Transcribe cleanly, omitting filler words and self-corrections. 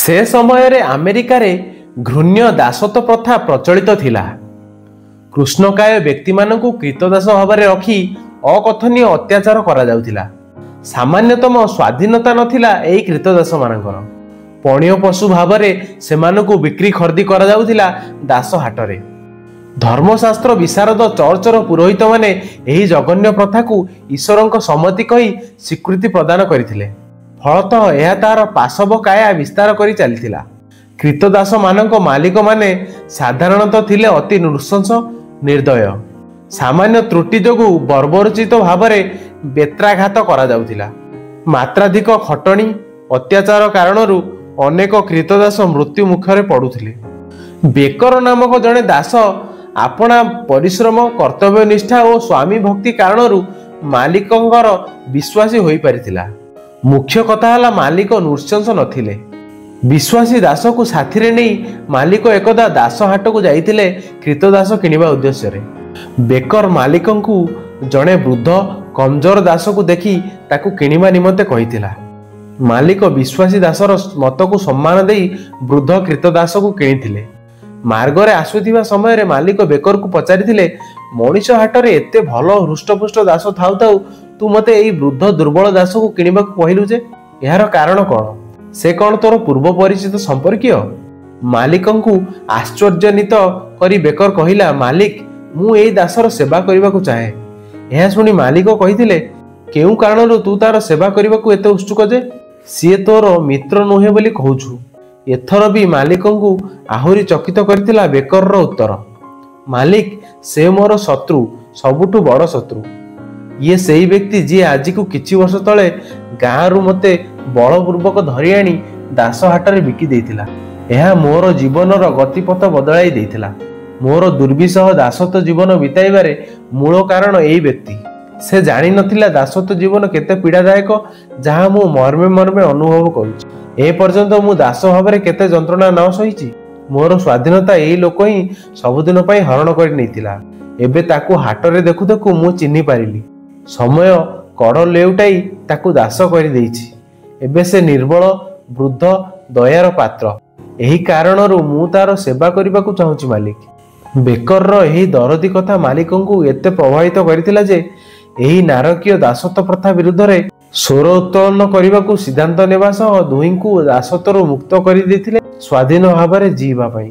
से समय अमेरिकार घृण्य दासत्व प्रथा प्रचलित थिला। कृष्णकाय व्यक्ति मानकु कृतदास भाव में रखी अकथनीय अत्याचार करा जाउथिला। सामान्यतम स्वाधीनता नथिला एई कृतदास मानकर। पणीय पशु भाव में सेमानकु बिक्री खरीदी करा जाउथिला दास हाटरे। धर्मशास्त्र विशारद चर्चर पुरोहित माने एही जघन्य प्रथा को ईश्वरक सम्मति कही स्वीकृति प्रदान करथिले। फलतः यह तार पाशव काया विस्तार करी चलीथिला। कृतदास मानक मालिक माने साधारणतः थिले अति नृशंस निर्दय। सामान्य त्रुटि जोगु बर्बरचित भाव में बेत्राघात करा जाउथिला। मात्राधिक खटणी अत्याचार कारणरू अनेक कृतदास मृत्यु मुखरे पड़ुथिले। बेकर नामक जड़े दास आपणा परिश्रम कर्तव्यनिष्ठा और स्वामी भक्ति कारणरू मालिकंगर विश्वासी होई परिथिला। मुख्य कथा हला मालिक नृशंस नथिले। विश्वासी दास को साथी रे नहीं मालिक एकदा दास हाट को जाइथिले कृतदास किनिबा उद्देश्य रे। बेकर मालिकंकु जड़े वृद्ध कमजोर दास को देखी ताकू किनिबा निमंते कहिथिला। मालिक विश्वासी दासर मत को सम्मान देई वृद्ध कृतदास को किनिथिले। मार्गरे आसुथिबा समय रे मालिक बेकर को पचारिथिले, मनीष हाटरे एते भल हृष्टपुष्ट दास थाउ थाउ तू मते एई वृद्ध दुर्बल दास को किनिबा को कहिलु जे यार कारण कौन? से कौन तोर पूर्व परिचित संपर्कीय? मालिकंकु आश्चर्यान्वित करी बेकर कहिला, मालिक मु एई दासर सेवा करबा को चाहे। यह सुनी मालिक कहिथिले, केउ कारणरू तू तार सेवा करबा को एते उत्सुक जे? सीए तोर मित्र नुहे बोली कहूछु। एथर भी मालिकंकु आहुरी चकित करथिला बेकर उत्तर, मालिक से मोर शत्रु, सबुठु बड़ शत्रु। ये सेही व्यक्ति जी आज को किछि वर्ष तले गाँव मते बलपूर्वक धरी आनी दास हाटरे बिकी देइथिला। यह मोर जीवनर गतिपथ बदलाई देइथिला। मोर दुर्विसह दासत्व जीवन बिताइबारे मूल कारण एही व्यक्ति। से जानी नथिला दासत्व जीवन केते पीड़ादायक, जहाँ मु मर्मे मर्मे अनुभव करूछि। ए पर्यंत मु दास भाव केते जंत्रणा न सहिछि। मोर स्वाधीनता एही लोक ही सबुदिन पई हरण करि नैथिला। एबे ताकू हाटरे देखु देखु मु चिन्हि पारिली। समय कड़ लेउटाई ताकू दास करि देइछि। एबे से निर्बल वृद्ध दयार पात्र। एही कारणरू मु तार सेवा करबा को चाहूछि मालिक। बेकर एही दरदी कथा मालिकंकु एते प्रभावित करिथिला जे एही नारकीय दासत्व प्रथा विरुद्ध रे स्वर उत्तोलन करबा को सिद्धांत नेबा सह दुहींकु दासत्वରୁ मुक्त करि देथिले स्वाधीन भाव में जीवा पाई।